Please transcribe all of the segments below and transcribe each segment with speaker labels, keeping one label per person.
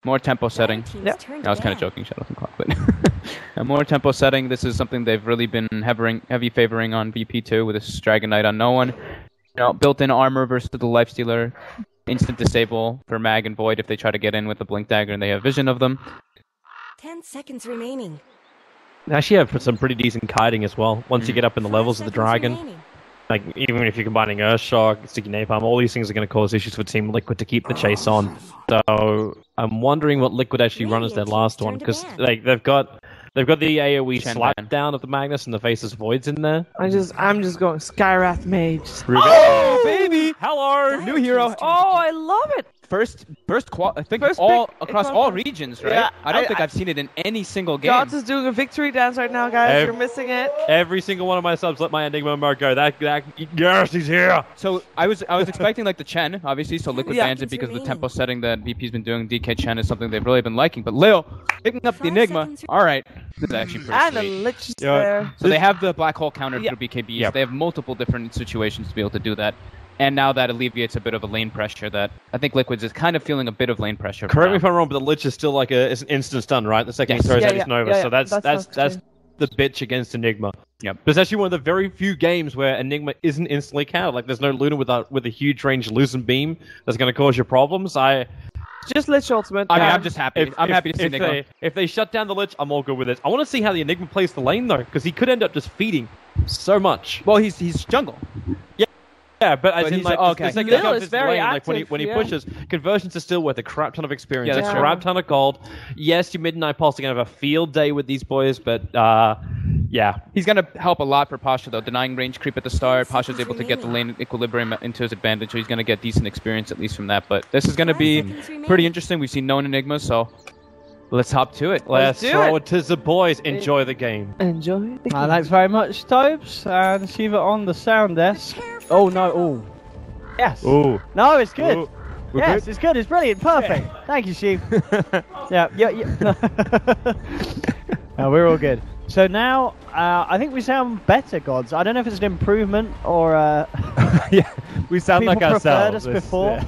Speaker 1: more tempo setting.
Speaker 2: Yep.
Speaker 1: I was kind of joking, Shadow Clock, but a more tempo setting. This is something they've really been heavy favoring on VP2 with this Dragon Knight on no one. Built-in armor versus the Lifestealer, instant disable for Mag and Void if they try to get in with the Blink Dagger and they have vision of them.
Speaker 3: 10 seconds remaining.
Speaker 4: They actually have some pretty decent kiting as well. Once you get up in the levels of the Dragon, like even if you're combining Earthshock, Sticky Napalm, all these things are going to cause issues for Team Liquid to keep the chase on. So I'm wondering what Liquid actually run as their last one, because like they've got the AoE slap down of the Magnus and the Faceless Voids in there.
Speaker 2: I'm just going Skywrath Mage.
Speaker 1: Oh, baby!
Speaker 4: Hello!
Speaker 1: New hero.
Speaker 2: Oh, I love it!
Speaker 1: First I think
Speaker 2: First
Speaker 1: all
Speaker 2: pick
Speaker 1: across all regions, right?
Speaker 2: Yeah,
Speaker 1: I don't think I've seen it in any single game.
Speaker 2: Dots is doing a victory dance right now, guys. You're missing it.
Speaker 4: Every single one of my subs let my Enigma mark go. Yes, he's here!
Speaker 1: So I was expecting like the Chen, obviously, so Liquid bans it because of the tempo setting that VP's been doing. DK Chen is something they've really been liking. But Leo, picking up the Enigma, alright. This is actually pretty
Speaker 2: And
Speaker 1: sweet.
Speaker 2: a Lich there.
Speaker 1: So they have the Black Hole counter through BKBs.
Speaker 4: Yep.
Speaker 1: They have multiple different situations to be able to do that. And now that alleviates a bit of a lane pressure that I think Liquids is kind of feeling a bit of lane pressure.
Speaker 4: Correct me if I'm wrong, but the Lich is still like it's an instant stun, right? The second he throws out his Nova. So that's the bitch against Enigma.
Speaker 1: Yep.
Speaker 4: But it's actually one of the very few games where Enigma isn't instantly countered. Like there's no Luna with a huge range Lucent Beam that's going to cause you problems.
Speaker 2: Just Lich ultimate.
Speaker 1: I mean, I'm just happy. I'm happy to see Enigma.
Speaker 4: If they shut down the Lich, I'm all good with it. I want to see how the Enigma plays the lane though, because he could end up just feeding so much.
Speaker 1: Well, he's jungle.
Speaker 4: Yeah, but as in, like,
Speaker 1: okay.
Speaker 4: the second
Speaker 2: Lil
Speaker 4: he comes
Speaker 2: is
Speaker 4: his
Speaker 2: very
Speaker 4: lane, like,
Speaker 2: active,
Speaker 4: when he pushes, conversions are still worth a crap ton of experience,
Speaker 1: Yeah, that's
Speaker 4: a
Speaker 1: true.
Speaker 4: crap ton of gold. Yes, your Midnight Pulse are going to have a field day with these boys, but, yeah.
Speaker 1: He's going to help a lot for Pasha, though. Denying range creep at the start, Pasha's able to get the lane equilibrium into his advantage, so he's going to get decent experience, at least from that. But this is going to be pretty interesting. We've seen no Enigma, so let's hop to it.
Speaker 4: Let's throw it to the boys. Enjoy the game.
Speaker 2: Enjoy.
Speaker 5: Thanks very much, Tobes. And Shiva on the sound desk. Oh, no. Oh. Yes.
Speaker 4: Ooh.
Speaker 5: No, it's good.
Speaker 4: Ooh.
Speaker 5: Yes, it's good. It's brilliant. Perfect. Thank you, Shiv. yeah. No, we're all good. So now, I think we sound better, gods. I don't know if it's an improvement or
Speaker 4: Yeah, we sound
Speaker 5: people
Speaker 4: like
Speaker 5: preferred
Speaker 4: ourselves.
Speaker 5: us before,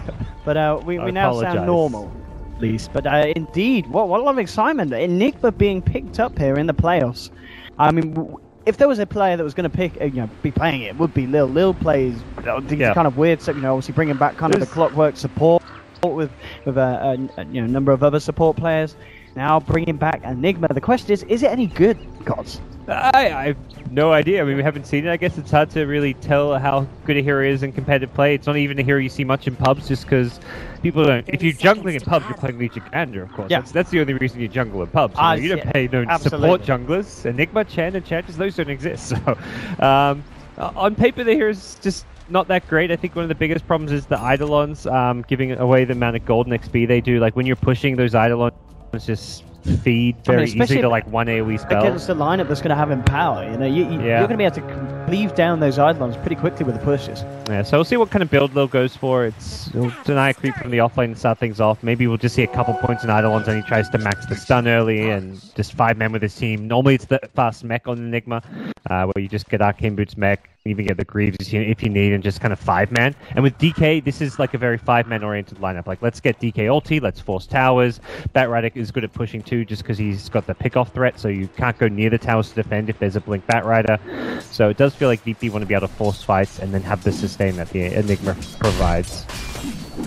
Speaker 5: but we now sound
Speaker 4: apologize.
Speaker 5: normal, at least. But indeed, what a lot of excitement! Enigma being picked up here in the playoffs. I mean, if there was a player that was going to be playing it would be Lil. Lil plays these kind of weird stuff. Obviously bringing back kind of the Clockwork support with a number of other support players. Now bringing back Enigma. The question is it any good, gods?
Speaker 6: I have no idea. I mean, we haven't seen it. I guess it's hard to really tell how good a hero is in competitive play. It's not even a hero you see much in pubs, just because people don't. If you're jungling in pubs, you're playing Legion Commander, of course.
Speaker 5: Yeah.
Speaker 6: That's the only reason you jungle in pubs. You don't pay no support junglers. Enigma, Chen, and Enchantress, those don't exist. So, on paper, the hero's just not that great. I think one of the biggest problems is the Eidolons giving away the amount of gold and XP they do. Like when you're pushing those Eidolons, just feed very easily to like one AoE spell.
Speaker 5: Against a lineup that's going to have Empower, you're going to be able to leave down those Eidolons pretty quickly with the pushes.
Speaker 6: Yeah, so we'll see what kind of build Lil goes for. It'll deny a creep from the offlane and start things off. Maybe we'll just see a couple points in Eidolons and he tries to max the stun early and just 5 men with his team. Normally it's the fast mech on Enigma, where you just get Arcane Boots mech, even get the Greaves if you need, and just kind of 5-man. And with DK, this is like a very 5-man oriented lineup. Like, let's get DK ulti, let's force towers. Batrider is good at pushing too, just because he's got the pick-off threat, so you can't go near the towers to defend if there's a blink Batrider. So it does feel like VP want to be able to force fights and then have the sustain that the Enigma provides.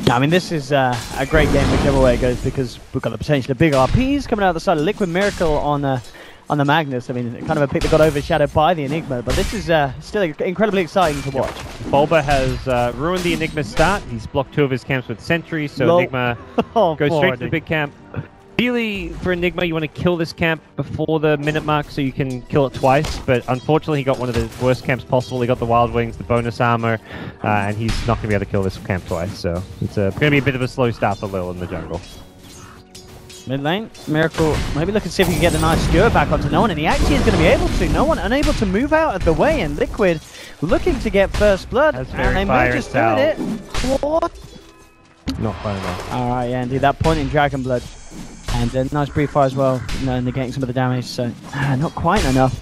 Speaker 5: I mean, this is a great game whichever way it goes, because we've got the potential of big RPs coming out the side of Liquid Miracle on the Magnus. I mean, kind of a pick that got overshadowed by the Enigma, but this is still incredibly exciting to watch.
Speaker 6: Bulba has ruined the Enigma start. He's blocked 2 of his camps with sentries, so Enigma goes straight to the big camp. Ideally, for Enigma, you want to kill this camp before the minute mark so you can kill it twice, but unfortunately he got one of the worst camps possible. He got the Wild Wings, the bonus armor, and he's not going to be able to kill this camp twice, so it's going to be a bit of a slow start for Lil in the jungle.
Speaker 5: Mid lane, Miracle maybe look and see if he can get the nice skewer back onto no one, and he actually is going to be able to. No one unable to move out of the way, and Liquid looking to get first blood, and they may just doing it. What?
Speaker 6: Not quite enough.
Speaker 5: Alright, yeah, indeed, that point in Dragon Blood. And a nice brief fire as well, negating some of the damage, so not quite enough.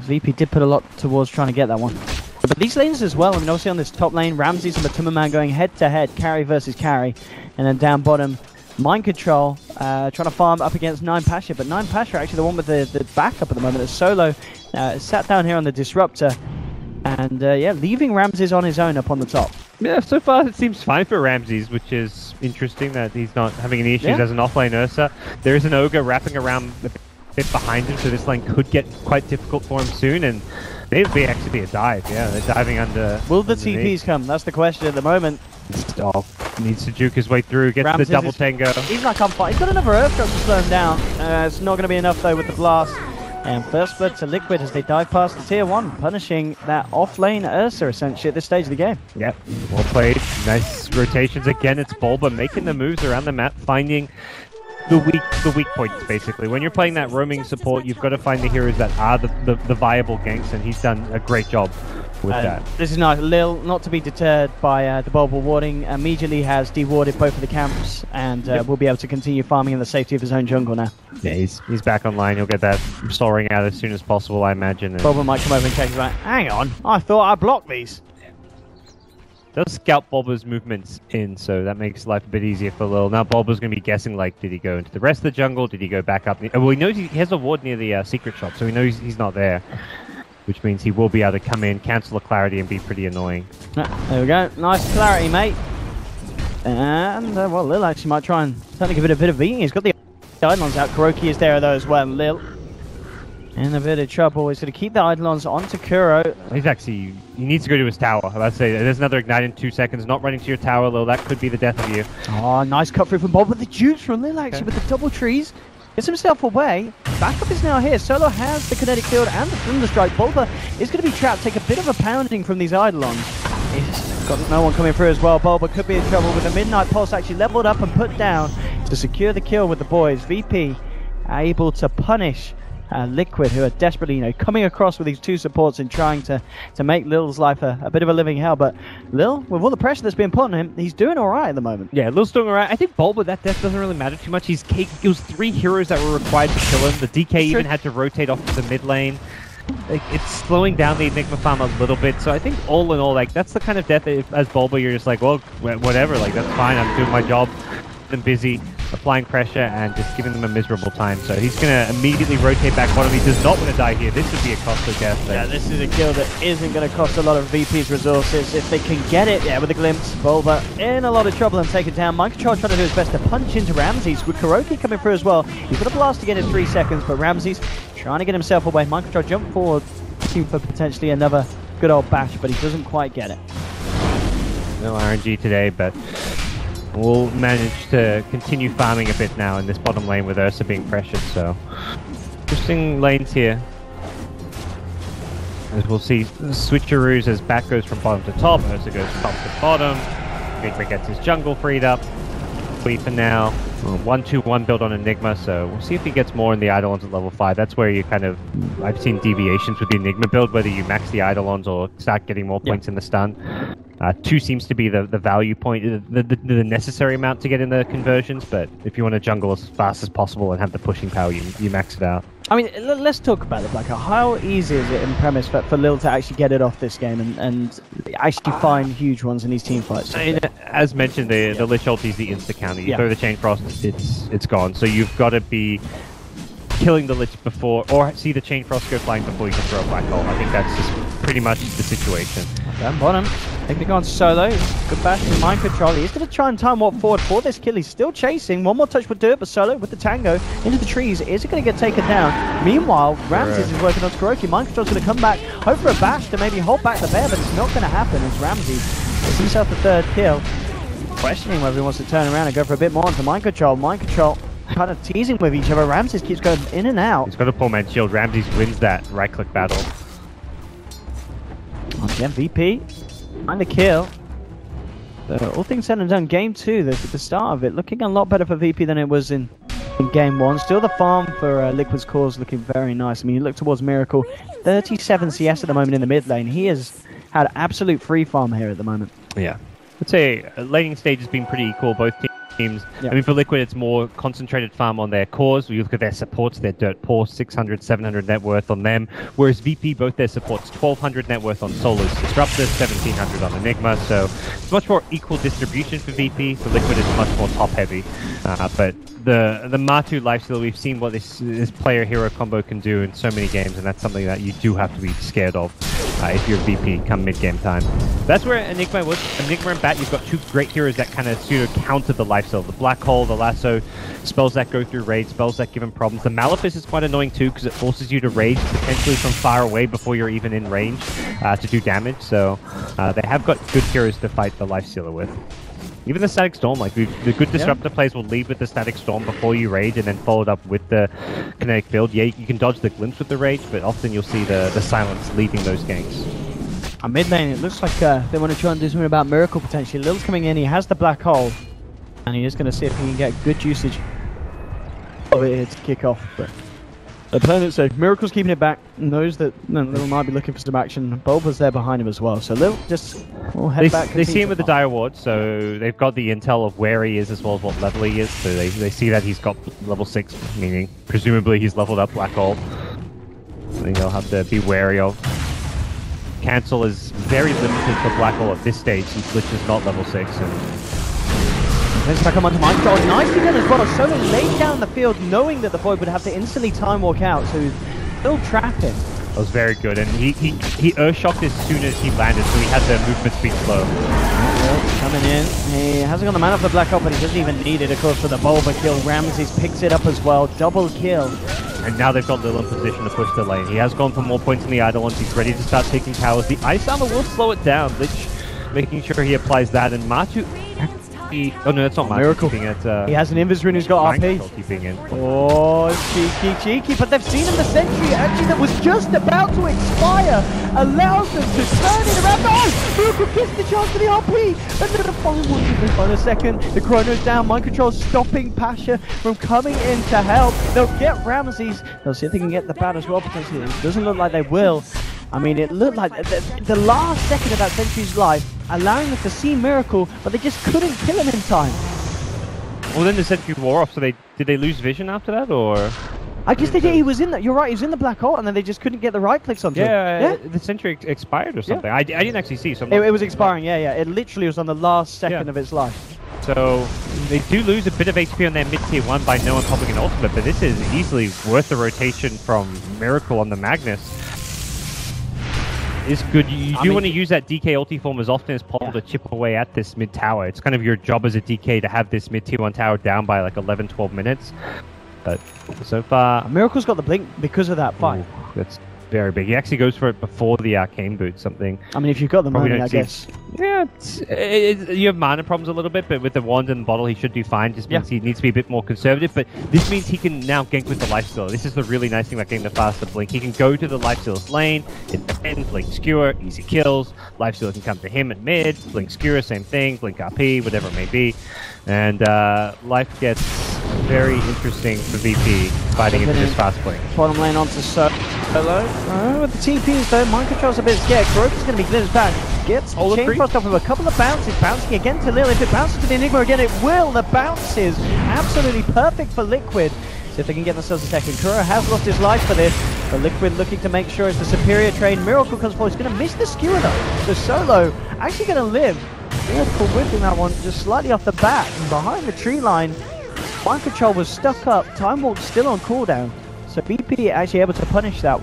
Speaker 5: VP did put a lot towards trying to get that one. But these lanes as well, I mean, obviously on this top lane, Ramses and Matuma going head-to-head, carry versus carry. And then down bottom, Mind Control trying to farm up against 9 Pasha, but 9 Pasha actually the one with the backup at the moment. As Solo sat down here on the Disruptor. And yeah, leaving Ramses on his own up on the top.
Speaker 6: Yeah, so far it seems fine for Ramses, which is interesting that he's not having any issues as an offlane Ursa. There is an Ogre wrapping around a bit behind him, so this lane could get quite difficult for him soon, and they'd be actually a dive. Yeah, they're diving under.
Speaker 5: Will the TPs come? That's the question at the moment.
Speaker 6: Oh, needs to juke his way through, gets
Speaker 5: Ramses
Speaker 6: the double tango.
Speaker 5: He's like on fire. He's got another Earth Drop to slow him down. It's not going to be enough though with the blast. And first blood to Liquid as they dive past the tier 1, punishing that off-lane Ursa essentially at this stage of the game.
Speaker 6: Yep, well played. Nice rotations again. It's Bulba making the moves around the map, finding the weak points basically. When you're playing that roaming support, you've got to find the heroes that are the viable ganks, and he's done a great job with that.
Speaker 5: This is nice. Lil, not to be deterred by the Bulba warding, immediately has dewarded both of the camps, and will be able to continue farming in the safety of his own jungle now.
Speaker 6: Yeah, he's back online. He'll get that soaring out as soon as possible, I imagine.
Speaker 5: Bulba might come over and check. He's like, hang on, I thought I blocked these.
Speaker 6: Does scout Bulba's movements in, so that makes life a bit easier for Lil. Now Bulba's going to be guessing, like, did he go into the rest of the jungle? Did he go back up? Well, he knows he has a ward near the secret shop, so he knows he's not there. Which means he will be able to come in, cancel the clarity, and be pretty annoying.
Speaker 5: There we go. Nice clarity, mate. And, well, Lil actually might try and certainly give it a bit of eating. He's got the Eidolons out. Kuroki is there, though, as well. Lil in a bit of trouble. He's going to keep the Eidolons onto Kuro.
Speaker 6: He's actually... He needs to go to his tower. I'd say there's another Ignite in 2 seconds. Not running to your tower, Lil. That could be the death of you.
Speaker 5: Oh, nice cut through from Bob with the juice from Lil, actually, with the double trees. Gets himself away. Backup is now here. Solo has the kinetic field and the Thunderstrike. Bulba is going to be trapped. Take a bit of a pounding from these Eidolons. He's got no one coming through as well. Bulba could be in trouble with the Midnight Pulse actually leveled up and put down to secure the kill with the boys. VP able to punish Liquid, who are desperately, coming across with these 2 supports and trying to make Lil's life a bit of a living hell. But Lil, with all the pressure that's being put on him, he's doing all right at the moment.
Speaker 6: Yeah, Lil's doing all right. I think Bulba, that death doesn't really matter too much. It was 3 heroes that were required to kill him. The DK even had to rotate off to the mid lane. It's slowing down the Enigma farm a little bit. So I think all in all, that's the kind of death that as Bulba, you're just like, well, whatever. That's fine. I'm doing my job. I'm busy applying pressure and just giving them a miserable time. So he's going to immediately rotate back bottom. He does not want to die here. This would be a costly death.
Speaker 5: Yeah, this is a kill that isn't going to cost a lot of VP's resources. If they can get it, with a glimpse, Bulba in a lot of trouble and take it down. Mind Control trying to do his best to punch into Ramses with Kuroki coming through as well. He's got a blast again in 3 seconds, but Ramses trying to get himself away. Mind Control jump forward, looking for potentially another good old bash, but he doesn't quite get it.
Speaker 6: No RNG today, but we'll manage to continue farming a bit now in this bottom lane with Ursa being pressured, so interesting lanes here. As we'll see switcheroos as back goes from bottom to top, Ursa goes top to bottom, Enigma gets his jungle freed up. For now, 1-2-1 build on Enigma, so we'll see if he gets more in the Eidolons at level 5. That's where you I've seen deviations with the Enigma build, whether you max the Eidolons or start getting more points in the stun. 2 seems to be the value point, the necessary amount to get in the conversions, but if you want to jungle as fast as possible and have the pushing power, you max it out.
Speaker 5: I mean, let's talk about it, Blacker. How easy is it in premise for Lil to actually get it off this game and actually find huge ones in these team fights?
Speaker 6: I mean, as mentioned, the Lich ulti is the insta counter. You throw the Chain Frost, it's gone. So you've got to be killing the Lich before, or see the Chain Frost go flying before you can throw a Black Hole. I think that's just pretty much the situation.
Speaker 5: Down bottom, taking it on Solo. Good bash from Mind Control. He's going to try and time warp forward for this kill. He's still chasing. One more touch would do it, but Solo with the tango into the trees. Is it going to get taken down? Meanwhile, Ramses is working on Kuroki. Mind Control's going to come back, hope for a bash to maybe hold back the bear, but it's not going to happen as Ramses gets himself the 3rd kill. Questioning whether he wants to turn around and go for a bit more onto Mind Control. Mind Control kind of teasing with each other. Ramses keeps going in and out.
Speaker 6: He's got a pull man shield. Ramses wins that right-click battle.
Speaker 5: Again, VP, find the kill. So, all things said and done, game 2, the start of it, looking a lot better for VP than it was in game 1. Still the farm for Liquid's cause looking very nice. I mean, you look towards Miracle, 37 CS at the moment in the mid lane. He has had absolute free farm here at the moment.
Speaker 6: Yeah. I'd say laning stage has been pretty equal. Both teams.
Speaker 5: Yeah.
Speaker 6: I mean, for Liquid, it's more concentrated farm on their cores. We look at their supports, they're dirt poor, 600, 700 net worth on them. Whereas VP, both their supports, 1200 net worth on Solos Disruptor, 1700 on Enigma. So it's much more equal distribution for VP. For Liquid, it's much more top heavy. But the Matu lifesteal, we've seen what this player hero combo can do in so many games, and that's something that you do have to be scared of if you're VP come mid-game time. That's where Enigma was. Enigma and Bat, you've got two great heroes that kind of pseudo-counter the lifesteal. The Black Hole, the Lasso, spells that go through rage, spells that give him problems. The Malefice is quite annoying too, because it forces you to rage potentially from far away before you're even in range to do damage. So they have got good heroes to fight the lifestealer with. Even the Static Storm, like the good Disruptor plays will lead with the Static Storm before you rage and then followed up with the Kinetic Build. Yeah, you can dodge the Glimpse with the rage, but often you'll see the Silence leading those ganks.
Speaker 5: On mid lane, it looks like they want to try and do something about Miracle potentially. Lil's coming in, he has the Black Hole, and he is going to see if he can get good usage of it here to kick off. But the opponent said Miracle's keeping it back, knows that Lil might be looking for some action. Bulba's there behind him as well, so Lil just will head back.
Speaker 6: They see him with the Dire Ward, so they've got the intel of where he is as well as what level he is, so they see that he's got level 6, meaning presumably he's leveled up Black Hole. I think they'll have to be wary of. Cancel is very limited for Black Hole at this stage since Lich is not level 6.
Speaker 5: Let's back him onto Mike. Oh, nicely done as well. Solo laid down the field knowing that the Void would have to instantly time walk out, so he's still trapping.
Speaker 6: That was very good, and he Earthshocked as soon as he landed, so he had the movement speed slow.
Speaker 5: Coming in. He hasn't got the mana for the Black Hole, but he doesn't even need it, of course, for the Bulba kill. Ramses picks it up as well. Double kill.
Speaker 6: And now they've got Lil in position to push the lane. He has gone for more points in the Eidolons. He's ready to start taking towers. The Ice Armor will slow it down. Lich making sure he applies that, and Matu... Oh no, that's not Matu.
Speaker 5: Miracle.
Speaker 6: Keeping it,
Speaker 5: He has an Invis who's got RP.
Speaker 6: Keeping in.
Speaker 5: Oh, cheeky, but they've seen him. The sentry actually that was just about to expire allows them to turn it around. Oh, Miracle gets the chance for the RP, and then the final second. The Chrono's down. Mind Control stopping Pasha from coming in to help. They'll get Ramses. They'll see if they can get the bat as well potentially. It doesn't look like they will. I mean, it looked like the last second of that sentry's life, allowing them to see Miracle, but they just couldn't kill him in time.
Speaker 6: Well, then the sentry wore off, so did they lose vision after that, or...?
Speaker 5: I guess they did. He was in that. You're right. He was in the Black Hole, and then they just couldn't get the right clicks onto him.
Speaker 6: The sentry expired or something. I didn't actually see. So
Speaker 5: it was expiring. Yeah. It literally was on the last second of its life.
Speaker 6: So they do lose a bit of HP on their mid-tier 1 by no one popping an ultimate, but this is easily worth the rotation from Miracle on the Magnus. Is good. You do want to use that DK ulti form as often as possible to chip away at this mid tower. It's kind of your job as a DK to have this mid tier 1 tower down by like 11-12 minutes. But so far,
Speaker 5: Miracle's got the blink because of that fight.
Speaker 6: Ooh, that's very big. He actually goes for it before the arcane boot. Something.
Speaker 5: I mean, if you've got the money, I guess.
Speaker 6: Yeah, you have mana problems a little bit, but with the wand and the bottle, he should do fine. Just means he needs to be a bit more conservative. But this means he can now gank with the lifesteal. This is the really nice thing about getting the faster blink. He can go to the lifesteal's lane, hit the end, blink skewer, easy kills. Lifesteal can come to him at mid, blink skewer, same thing, blink RP, whatever it may be. And life gets very interesting for VP fighting into this fast blink.
Speaker 5: Bottom lane onto Solo. With the TPs though, Mind Control's a bit scared. Growth is going to be Glitter's back. Gets Chain Frost off of a couple of bounces. Bouncing again to Lil. If it bounces to the Enigma again, it will. The bounce is absolutely perfect for Liquid. See if they can get themselves a second. Kuro has lost his life for this. But Liquid looking to make sure it's the superior trade. Miracle comes forward. He's going to miss the skewer though. So Solo actually going to live. Miracle whipping that one just slightly off the bat. And behind the tree line, Mind Control was stuck up. Time Walk still on cooldown. So BP actually able to punish that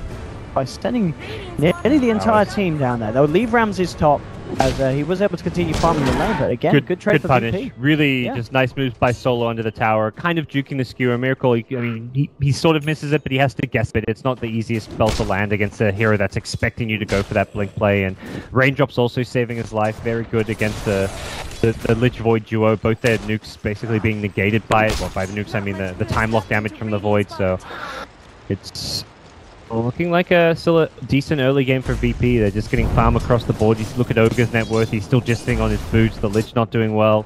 Speaker 5: by sending nearly the entire team down there. They'll leave Ramses top as he was able to continue farming the lane, but again, good trade for
Speaker 6: punish.
Speaker 5: BP.
Speaker 6: Really just nice moves by Solo under the tower, kind of juking the skewer. Miracle, he sort of misses it, but he has to guess it. It's not the easiest spell to land against a hero that's expecting you to go for that blink play, and Raindrop's also saving his life. Very good against the Lich Void duo, both their nukes basically being negated by it. Well, by the nukes, I mean the time lock damage from the Void, so it's looking like still a decent early game for VP. They're just getting farm across the board. You look at Ogre's net worth, he's still just sitting on his boots. The Lich not doing well.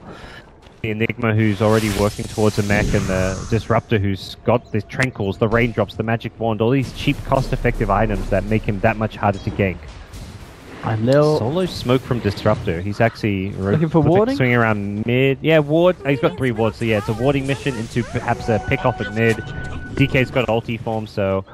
Speaker 6: The Enigma who's already working towards a mech, and the Disruptor who's got the Tranquils, the Raindrops, the Magic Wand, all these cheap cost-effective items that make him that much harder to gank.
Speaker 5: And Lil
Speaker 6: Solo smoke from Disruptor. He's actually
Speaker 5: looking for warding?
Speaker 6: swinging around mid. Yeah, ward. He's got 3 wards, so yeah, it's a warding mission into perhaps a pick off at mid. DK's got ulti form, so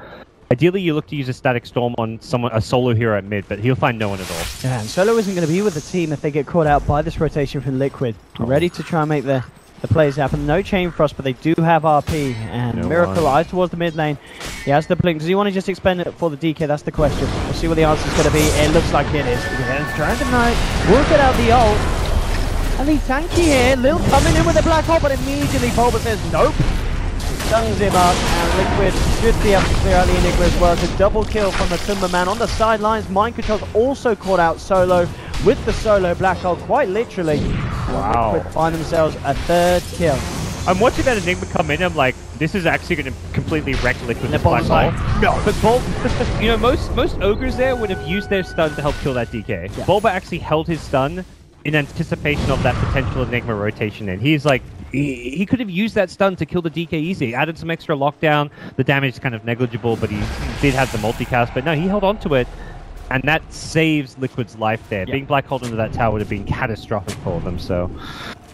Speaker 6: ideally you look to use a static storm on a solo hero at mid, but he'll find no one at all.
Speaker 5: Yeah, and Solo isn't going to be with the team if they get caught out by this rotation from Liquid. Ready to try and make the plays happen. No Chain Frost, but they do have RP. And
Speaker 6: No
Speaker 5: Miracle
Speaker 6: one.
Speaker 5: eyes towards the mid lane. He has the blink. Does he want to just expend it for the DK? That's the question. We'll see what the answer's going to be. It looks like it is. Yeah, Dragon Knight will get out the ult. And he's tanky here. Lil coming in with a black hole, but immediately Bulba says nope. Stuns him up, and Liquid should be able to clear out the Enigma as well. It's a double kill from the Timberman on the sidelines. Mind Control's also caught out Solo with the Solo black hole, quite literally.
Speaker 6: Wow.
Speaker 5: Liquid find themselves a 3rd kill.
Speaker 6: I'm watching that Enigma come in, I'm like, this is actually going to completely wreck Liquid with black
Speaker 5: Bulba's
Speaker 6: hole. No, but Bulba, you know, most ogres there would have used their stun to help kill that DK.
Speaker 5: Yeah.
Speaker 6: Bulba actually held his stun in anticipation of that potential Enigma rotation, and he's like, he could have used that stun to kill the DK easy. Added some extra lockdown. The damage is kind of negligible, but he did have the multicast. But no, he held on to it, and that saves Liquid's life there.
Speaker 5: Yeah.
Speaker 6: Being black hole into that tower would have been catastrophic for them. So,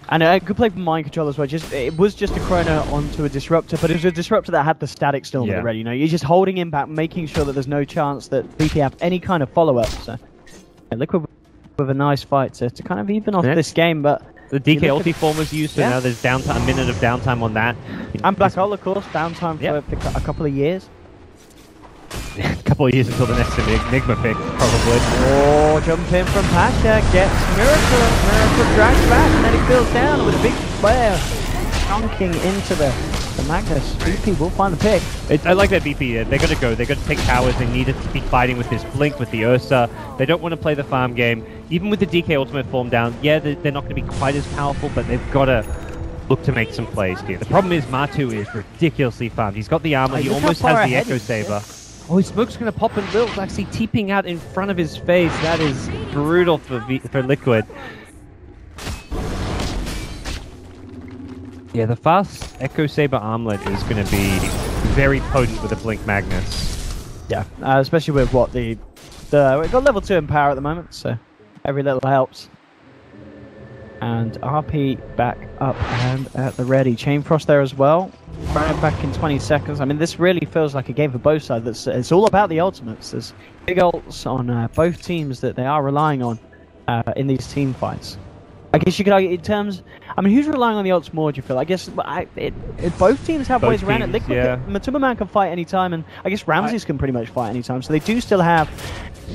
Speaker 5: And a good play from Mind Control as well. It was just a Chrono onto a Disruptor, but it was a Disruptor that had the Static Storm
Speaker 6: Yeah.
Speaker 5: already. You know, you're just holding him back, making sure that there's no chance that VP have any kind of follow-up. So, yeah, Liquid with a nice fight to kind of even off this game, but
Speaker 6: the DK
Speaker 5: you look
Speaker 6: ulti form was used, so
Speaker 5: Yeah.
Speaker 6: now there's downtime, a minute of downtime on that.
Speaker 5: and Black Hole, of course, downtime for
Speaker 6: Yep.
Speaker 5: a couple of years.
Speaker 6: A couple of years until the next Enigma pick, probably.
Speaker 5: Oh, jump in from Pasha, gets Miracle drags back, and then he feels down with a big flare, chunking into the Magnus. VP will find the pick.
Speaker 6: I like that VP. They're going to go. They're going to take towers. They need to be fighting with this Blink, with the Ursa. They don't want to play the farm game. Even with the DK ultimate form down, yeah, they're not going to be quite as powerful, but they've got to look to make some plays here. The problem is Matu is ridiculously farmed. He's got the armor. He
Speaker 5: look how
Speaker 6: almost
Speaker 5: far
Speaker 6: has the
Speaker 5: ahead
Speaker 6: Echo
Speaker 5: he is,
Speaker 6: Saber. Oh, his smoke's going to pop, and Lil's actually teeping out in front of his face. That is brutal for Liquid. Yeah, the fast Echo Saber armlet is going to be very potent with a Blink Magnus.
Speaker 5: Yeah, especially with what we've got level 2 in power at the moment, so every little helps. And RP back up and at the ready. Chain Frost there as well. Right back in 20 seconds. I mean, this really feels like a game for both sides. It's all about the ultimates. There's big ults on both teams that they are relying on in these team fights. I guess you could argue in terms... I mean, who's relying on the ults more, do you feel? I guess both teams have
Speaker 6: Both
Speaker 5: ways around it.
Speaker 6: teams,
Speaker 5: Liquid,
Speaker 6: yeah.
Speaker 5: Matuma Man can fight anytime, and I guess Ramses can pretty much fight anytime. So they do still have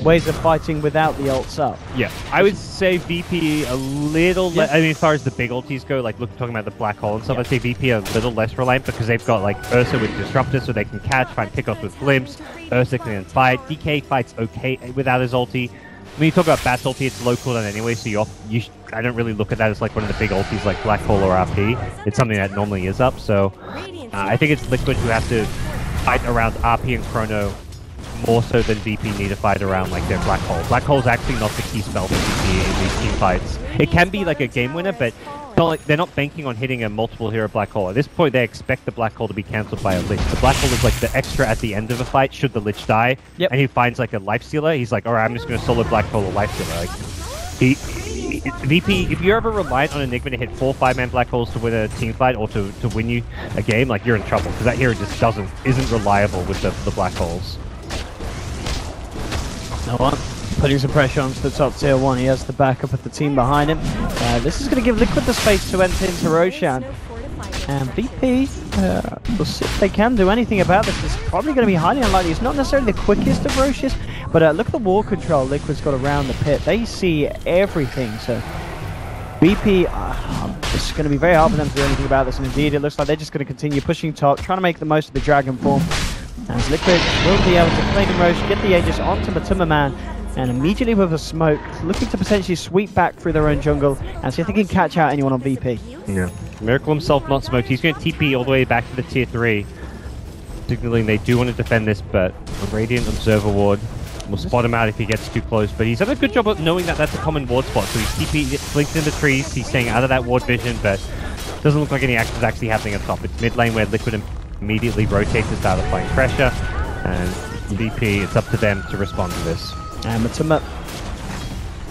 Speaker 5: ways of fighting without the ults up.
Speaker 6: Yeah, I would say VP a little less. I mean, as far as the big ultis go, like talking about the black hole and stuff, I'd say VP a little less reliant because they've got like Ursa with Disruptor, so they can catch, find pickoffs with Glimpse. Ursa can fight. DK fights okay without his ulti. When you talk about Bat's ulti, it's low cooldown anyway, so I don't really look at that as like one of the big ultis like Black Hole or RP. It's something that normally is up, so I think it's Liquid who have to fight around RP and Chrono more so than VP need to fight around like their Black Hole. Black Hole's actually not the key spell for VP in these team fights. It can be like a game winner, but they're not banking on hitting a multiple hero Black Hole. At this point, they expect the Black Hole to be cancelled by a Lich. The Black Hole is like the extra at the end of a fight should the Lich die, and he finds like a Life Stealer. He's like, alright, I'm just going to solo Black Hole a Life Stealer. Like, VP, if you're ever reliant on Enigma to hit 4 5-man Black Holes to win a team fight or to win you a game, like you're in trouble because that hero just isn't reliable with the Black Holes.
Speaker 5: No one. Putting some pressure onto the top tier 1. He has the backup of the team behind him. This is going to give Liquid the space to enter into Roshan. And VP, we'll see if they can do anything about this. It's probably going to be highly unlikely. It's not necessarily the quickest of Roshes, but look at the wall control Liquid's got around the pit. They see everything, so VP, it's going to be very hard for them to do anything about this, and indeed it looks like they're just going to continue pushing top, trying to make the most of the Dragon form. As Liquid will be able to claim Roche, get the Aegis onto Matuma Man, and immediately with a smoke, looking to potentially sweep back through their own jungle and see if they can catch out anyone on VP.
Speaker 6: Yeah. Miracle himself not smoked. He's going to TP all the way back to the tier 3, signaling they do want to defend this, but a Radiant Observer Ward will spot him out if he gets too close. But he's done a good job of knowing that that's a common ward spot, so he's TP blinked in the trees, he's staying out of that ward vision, but doesn't look like any action is actually happening at top. It's mid lane where Liquid immediately rotates to start applying pressure, and VP, it's up to them to respond to this.
Speaker 5: And Matuma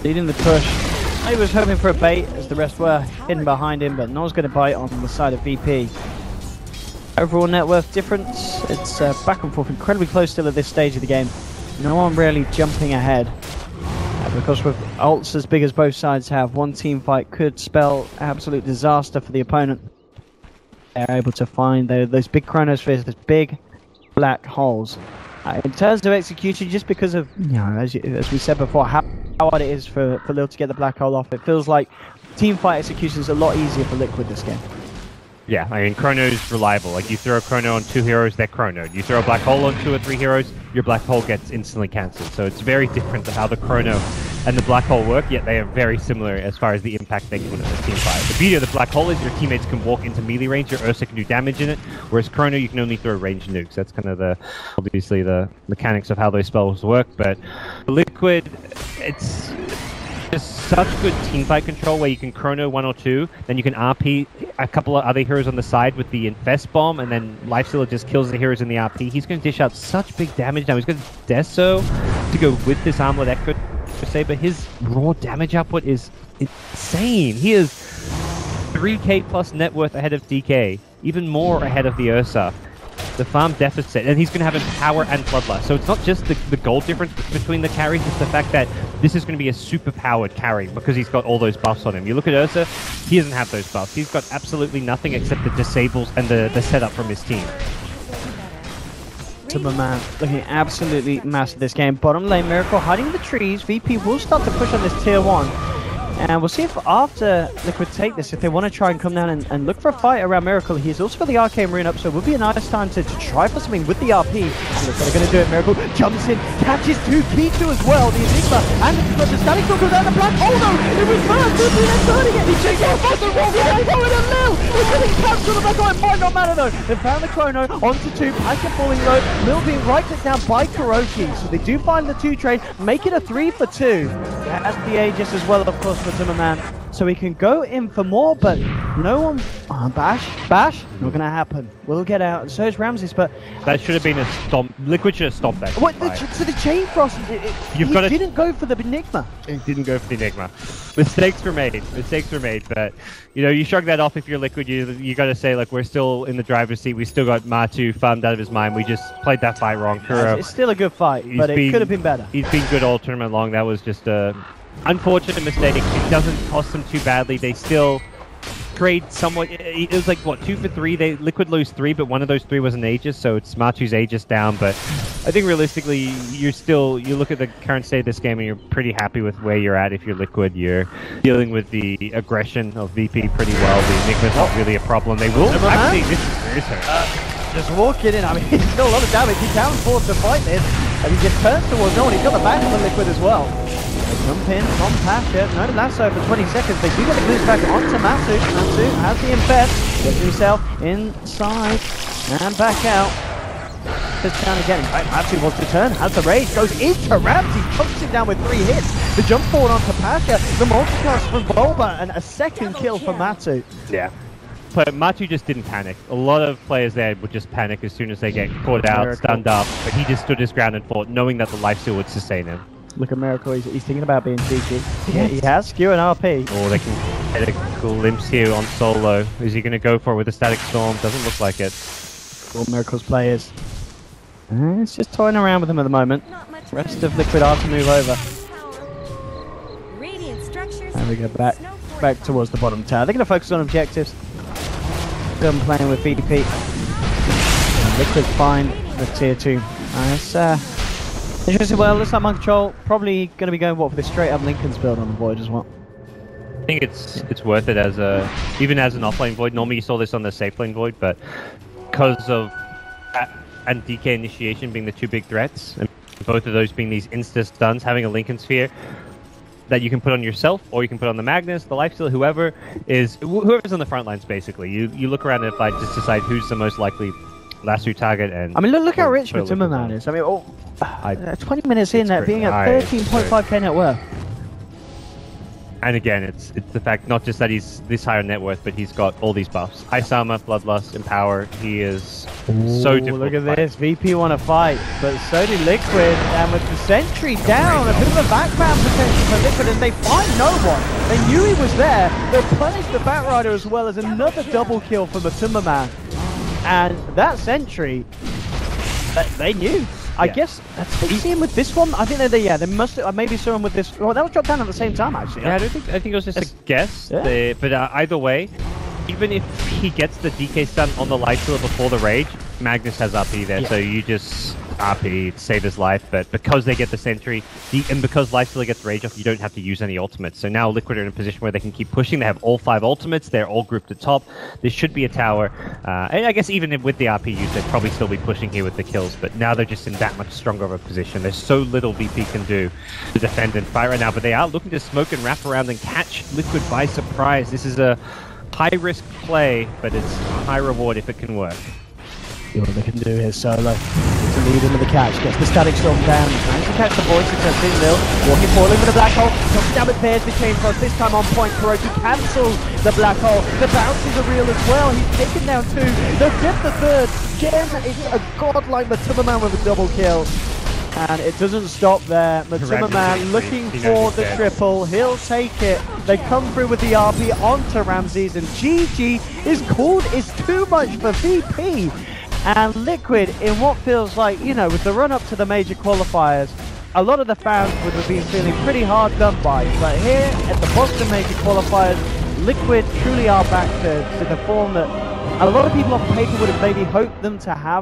Speaker 5: Leading the push. He was hoping for a bait as the rest were hidden behind him, but no one's going to bite on the side of VP. Overall net worth difference, it's back and forth, incredibly close still at this stage of the game. No one really jumping ahead. Because with ults as big as both sides have, one team fight could spell absolute disaster for the opponent. They're able to find those big chronospheres, those big black holes. In terms of execution, just because of, you know, as we said before, how hard it is for Lil to get the black hole off, it feels like team fight execution is a lot easier for Liquid this game.
Speaker 6: Yeah, I mean, Chrono's reliable. Like, you throw a Chrono on 2 heroes, they're Chronoed. You throw a Black Hole on 2 or 3 heroes, your Black Hole gets instantly cancelled. So it's very different to how the Chrono and the Black Hole work, yet they are very similar as far as the impact they can put in a team fight. The beauty of the Black Hole is your teammates can walk into melee range, your Ursa can do damage in it, whereas Chrono, you can only throw ranged nukes. That's kind of obviously the mechanics of how those spells work, but Liquid, it's just such good teamfight control where you can Chrono 1 or 2, then you can RP a couple of other heroes on the side with the Infest Bomb, and then Lifestealer just kills the heroes in the RP. He's going to dish out such big damage now. He's got Deso to go with this Armlet Echo, say, but his raw damage output is insane. He is 3k plus net worth ahead of DK, even more ahead of the Ursa. The farm deficit, and he's going to have Empower and Bloodlust. So it's not just the gold difference between the carries, it's the fact that this is going to be a super powered carry because he's got all those buffs on him. You look at Ursa, he doesn't have those buffs. He's got absolutely nothing except the disables and the setup from his team.
Speaker 5: Man, looking absolutely massive this game. Bottom lane, Miracle hiding in the trees. VP will start to push on this tier 1. And we'll see if after Liquid take this, if they want to try and come down and look for a fight around Miracle. He's also got the Arcane Rune up, so it would be a nice time to try for something with the RP. And looks like they're going to do it. Miracle jumps in, catches 2 K2 as well. The Enigma and the Static Storm goes down the black. Oh no! It was first! VP then turning it! He checks out for the wall! Yeah, going to Lil! He's getting captured on the back line. Might not matter though. They found the Chrono onto 2. Pasha falling low. Lil being right clicked down by Kuroki. So they do find the 2 trade, make it a 3 for 2. Has the Aegis as well, of course, for Timmerman. So he can go in for more, but no one... Bash? Not going to happen. We'll get out, and so is Ramses, but...
Speaker 6: That should have been a stomp. Liquid should have stomped that.
Speaker 5: What? So the Chain Frost, he didn't go for the Enigma.
Speaker 6: He didn't go for the Enigma. Mistakes were made, but, you know, you shrug that off if you're Liquid. You got to say, like, we're still in the driver's seat. We still got Matu farmed out of his mind. We just played that fight wrong. Kuro,
Speaker 5: it's still a good fight, but it could have been better.
Speaker 6: He's been good all tournament long. That was just a unfortunate mistake. It doesn't cost them too badly. They still trade somewhat. It was like, what, 2 for 3? Liquid lose 3, but one of those 3 was an Aegis, so it's Matu's Aegis down. But I think realistically, you look at the current state of this game and you're pretty happy with where you're at if you're Liquid. You're dealing with the aggression of VP pretty well. The Enigma's not really a problem. They will actually, this is her.
Speaker 5: Just walking in, I mean, he's still a lot of damage. He can afford to fight this, and he just turns towards no one. He's got the back of the Liquid as well. They jump in from Pasha. No lasso for 20 seconds. They do get the boost back onto Matsu. Matsu has the Infest. Gets himself inside and back out. Just down again. Matsu wants to turn. Has the rage. Goes into Ramsey. Punches him down with 3 hits. The jump forward onto Pasha. The multicast from Bulba. And a second kill for Matsu.
Speaker 6: Yeah. But Matu just didn't panic. A lot of players there would just panic as soon as they get caught out, stunned up. But he just stood his ground and fought, knowing that the lifesteal would sustain him.
Speaker 5: Look at Miracle. He's thinking about being cheeky. Yeah, he has Skew and RP.
Speaker 6: Oh, they can get a glimpse here on solo. Is he going to go for it with a Static Storm? Doesn't look like it.
Speaker 5: All Miracle's players. It's just toying around with him at the moment. Rest of Liquid are to move over. And we go back towards the bottom tower. They're going to focus on objectives. Still playing with VP. Liquid find the tier 2. It's interesting. Well, looks like Mind Control probably going to be going for this straight up Lincoln's build on the Void as well.
Speaker 6: I think it's worth it as even as an offlane Void. Normally you saw this on the safe lane Void, but because of and DK initiation being the 2 big threats, and both of those being these insta stuns, having a Lincoln Sphere that you can put on yourself, or you can put on the Magnus, the Lifesteal, whoever's on the front lines, basically. You look around and just decide who's the most likely lasso target. And
Speaker 5: I mean, look how rich Timmerman is. I mean, 20 minutes in, that being at 13.5k net worth.
Speaker 6: And again, it's the fact not just that he's this high on net worth, but he's got all these buffs: Ice Armor, Bloodlust, Empower. He is so difficult.
Speaker 5: Look at
Speaker 6: to fight.
Speaker 5: this. VP want to fight, but so do Liquid. And with the sentry down, a bit of a background potential for Liquid, and they find no one. They knew he was there. They punished the Batrider as well as another double kill for Matuma Man. And that sentry, they knew. I guess that's what we see him with this one. I think they must maybe saw him with this. Well, that was dropped down at the same time, actually.
Speaker 6: Yeah, I think it was just a guess.
Speaker 5: Yeah.
Speaker 6: But either way, even if he gets the DK stun on the light killer before the rage, Magnus has RP there, so you just RP to save his life. But because they get the sentry, and because light killer gets rage off, you don't have to use any ultimates. So now Liquid are in a position where they can keep pushing. They have all 5 ultimates. They're all grouped at top. This should be a tower. And I guess even with the RP use, they'd probably still be pushing here with the kills. But now they're just in that much stronger of a position. There's so little VP can do to defend and fight right now. But they are looking to smoke and wrap around and catch Liquid by surprise. This is a high-risk play, but it's high reward if it can work.
Speaker 5: See what they can do here, Solo. To lead into the catch, gets the static storm down, trying to catch the boy, successfully. Lil walking forward into the black hole, comes down with pairs the chain cross, this time on point. Kuroki cancels the black hole. The bounces are real as well. He's taken down 2. They'll get the 3rd. Again, it's a godlike Matuma Man with a double kill. And it doesn't stop there. Matuma Man looking for the triple. He'll take it. They come through with the RP onto Ramses, and GG is called. It's too much for VP. And Liquid, in what feels like, with the run up to the major qualifiers, a lot of the fans would have been feeling pretty hard done by. But here at the Boston major qualifiers, Liquid truly are back to the form that a lot of people on paper would have maybe hoped them to have.